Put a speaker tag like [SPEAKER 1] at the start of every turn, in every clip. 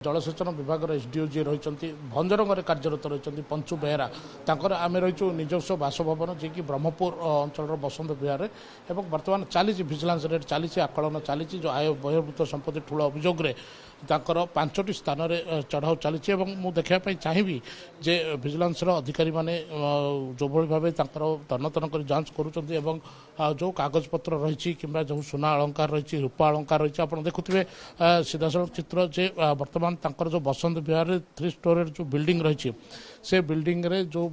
[SPEAKER 1] जलसेचन विभाग एसडीओ जी रही भंजरंग कार्यरत रही पंचु बेहरा तांकर आम रही निजस्व बासभवन जी कि ब्रह्मपुर अंचल बसंत विहार एवं बर्तमान चली विजिलेंस रेड चली आकलन चली जो आय बहिर्भूत संपत्ति ठूल अभियोग तांकर 5टी स्थान में चढ़ाऊ चली मु देखापी चाहिए जे विजिलेंस अधिकारी मैंने जो भाव तन्न कर जांच करुँच जो कागजपत्र रही कि जो सुना अलंकार रही रूपा अलंकार रही आप देखुए सीधासल चित्र जे वर्तमान तांकर जो बसंत विहार 3 स्टोरेज जो बिल्डिंग रही से बिल्डिंग रे जो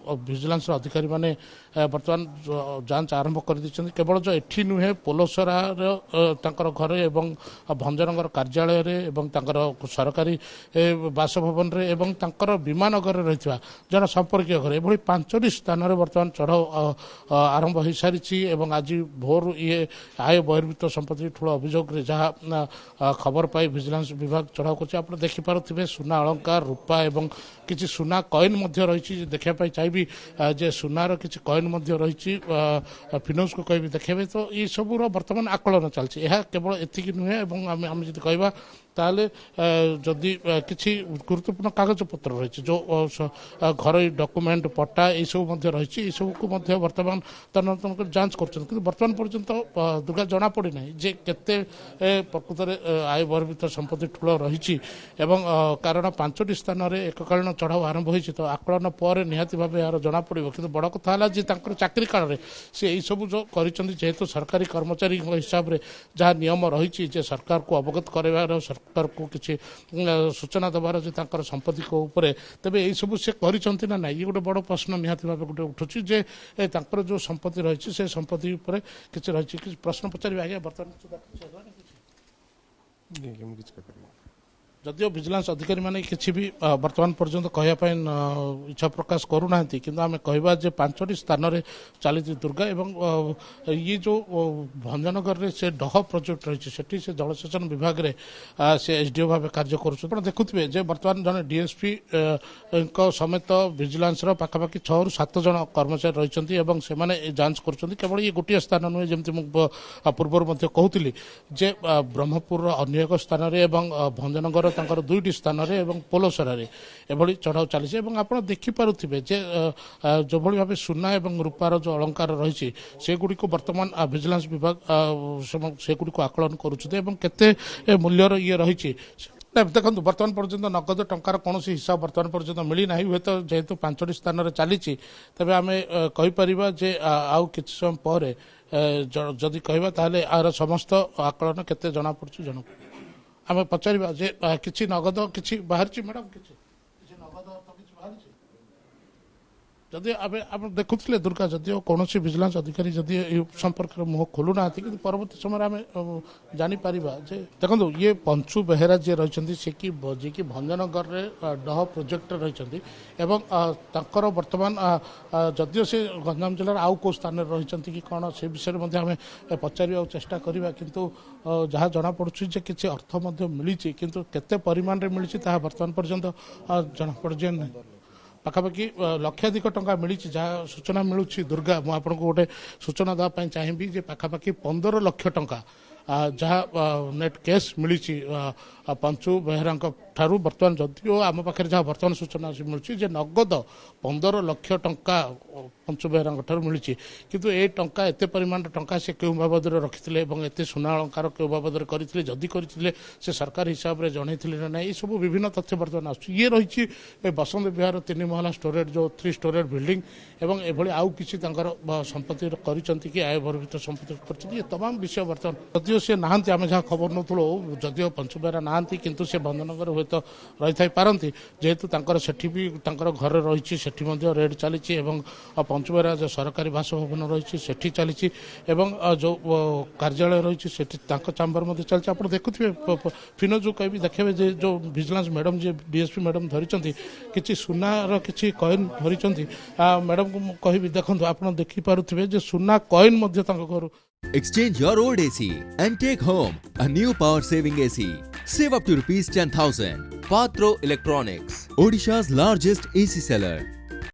[SPEAKER 1] विजिलेंस अधिकारी माने वर्तमान जांच आरंभ कर दी केवल जो एठी नुहे पोलोसरा तांकर घर एवं भंजरंगर कार्यालय रे एवं तांकर सरकारी बासभवन रे एवं तांकर विमानगर रही जन संपर्क घर एभली 5टी स्थान में वर्तमान चढ़ाऊ आरंभ हो सारी एवं आज भोर ये आय बहिर्भूत संपत्ति ठूल अभियोग जहाँ खबर पाई विजिलेंस विभाग चढ़ाऊ कर देखिपे सुना अलंकार रूपा एवं किसी सुना कॉइन रही देखापी चाहिए जे सुनार किसी कॉइन रही फिनोज को कह देखे तो ये सबूर बर्तमान आकलन चलती केवल एतिक नुहे आम जी कह ताले जदि किसी गुरुत्वपूर्ण कागजपत्र रही जो घर डॉक्यूमेंट पट्टा ये सब रही सबको वर्तमान तन्न जांच कर बर्तमान पर्यंत दुर्गा जना पड़ी ना जे केते प्रकृत आय बहिर्भूत संपत्ति ठूल रही कारण 5टी स्थान में एककालीन चढ़ाऊ आरंभ हो तो आकलन पर निहाती भाव यार जना पड़ो कि बड़ कथा है चाकरी काल में सी यही सब जो करेतु सरकारी कर्मचारी हिसाब से जहाँ नियम रही सरकार को अवगत कर सरकार को किसी सूचना देवार संपत्ति को ऊपर तेज यही सब से कर ना ये गोटे बड़ प्रश्न निहाती भाव गोटे उठुची जे जो संपत्ति रही से संपत्ति उपर किसी रही प्रश्न पचार आज्ञा बर्तमान जदिव विजिलेंस अधिकारी माने किसी भी वर्तमान पर्यंत कहवाई इच्छा प्रकाश करूना कि आम कहवा जे 5टी स्थान में चली दुर्गा एवं ये जो भंजनगर रे से डह प्रोजेक्ट रही से जलसेचन विभाग रे से एसडीओ भाव कार्य कर देखुए जे वर्तमान जन डीएसपी समेत विजिलेंस पाखापाखि 6 ରୁ 7 जन कर्मचारी रही से जांच कर केवल ये गोटे स्थान नुहे जमी पूर्व कहूली जे ब्रह्मपुर अन्य एक स्थान में भंजनगर 2टी स्थान में पोलोसरा एभली चढ़ाऊ चली आप देखिपे जे जो भाव सुना और रूपार जो अलंकार रही से गुड़ी वर्तमान विजिलेंस विभाग से गुड़ी आकलन करुँचे मूल्यर ये रही देखो बर्तमान पर्यंत नगद टंकार कौन हिसाब बर्तमान पर्यंत मिलना हे तो जेहेतु 5टी स्थान में चली तेज आम कहीपर जे आउ कि समय पर जदि कहवा ताले आर समस्त आकलन केते जना पड़छ जना आम पचार जे किसी नगद किसी बाहर मैडम किसी नगद तो किसी बाहर जदि आप देखुले दुर्गा जदिव कौन विजिलेंस अधिकारी जदि संपर्क में मुह खोलुना कि परवर्त समय आम जापर जे देखो ये पंचु बेहरा जी रही सी कि भंजनगर डह प्रोजेक्ट रही वर्तमान जदिव से गंजाम जिलार आउ कौ स्थान रही कि कौन से विषय में आम पचार चेष्टा करवा किंतु जहाँ जना पड़ुछि जे किसी अर्थ मिली किंतु केते परिमाण रे मिली वर्तमान पर्यंत जना पड़े ना पाखापाखि लक्षाधिक टंका मिली जहाँ सूचना मिलूँ दुर्गा मुझे आपको गोटे सूचना देवाई चाहिए जे पाखापाखि 15 लाख टंका जहाँ नेट केस मिली पंचु बेहरा ठारू बर्तमान जदिव आम पाखे जहाँ बर्तमान सूचना मिलूँ जे नगद 15 लाख टंका पंचु बेहरा मिली किंतु ए टंका एत परिमाण टंका से क्यों बाबद रखिते एत सुना अलंकार क्यों बाबद करते जदि करते से सरकार हिसाब से जनईले ना ना ये सब विभिन्न तथ्य बर्तमान ये रही बसंत विहार 3 महला स्टोरेज जो 3 स्टोरेज बिल्डिंग एवं एभली आउ किसी संपत्ति कि आय बहिर्भूत संपत्ति तमाम विषय बर्तमान जदिव सी ना आम जहाँ खबर नौलु जदिव पंचु बेहरा ना किंतु से भंजनगर हे तो रही था पारती जेहेतु सेठी भी घर रही से रेड चली पंचु बेहरा जो सरकारी बासभवन रही सेठी चली जो कार्यालय रही से चैम्बर चलती आप देखुए फिनो जो कह देखे जो विजिलेंस मैडम जी डीएसपी मैडम धरी किसी सुनार किसी कॉइन धरी मैडम को कह देखो आप देखिपे सुना कॉइन घर
[SPEAKER 2] Exchange your old AC and take home a new power saving AC. Save up to rupees 10,000. Patro Electronics, Odisha's largest AC seller.